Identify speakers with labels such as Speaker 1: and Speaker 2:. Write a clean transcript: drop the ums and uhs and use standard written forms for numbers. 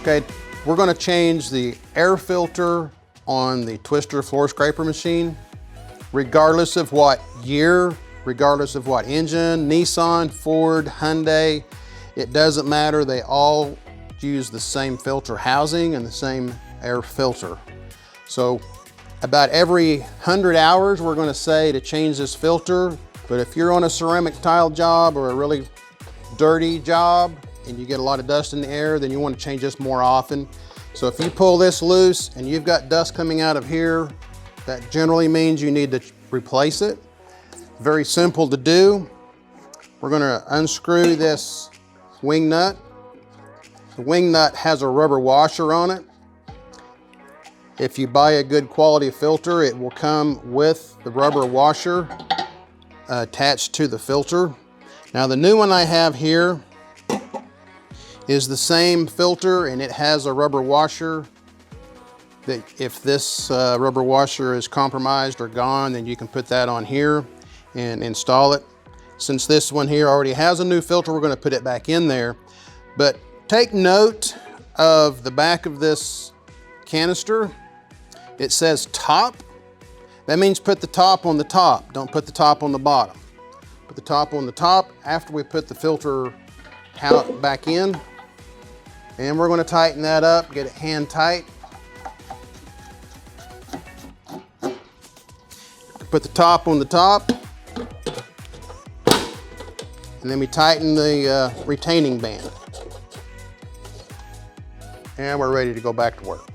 Speaker 1: Okay, we're going to change the air filter on the twister floor scraper machine. Regardless of what year, regardless of what engine, Nissan, Ford, Hyundai, it doesn't matter. They all use the same filter housing and the same air filter. So about every 100 hours, we're going to say to change this filter. But if you're on a ceramic tile job or a really dirty job, and you get a lot of dust in the air, then you want to change this more often. So if you pull this loose and you've got dust coming out of here, that generally means you need to replace it. Very simple to do. We're going to unscrew this wing nut. The wing nut has a rubber washer on it. If you buy a good quality filter, it will come with the rubber washer attached to the filter. Now the new one I have here is the same filter, and it has a rubber washer that if this rubber washer is compromised or gone, then you can put that on here and install it. Since this one here already has a new filter, we're going to put it back in there. But take note of the back of this canister. It says top. That means put the top on the top. Don't put the top on the bottom. Put the top on the top after we put the filter back in. And we're going to tighten that up, get it hand tight. Put the top on the top. And then we tighten the retaining band. And we're ready to go back to work.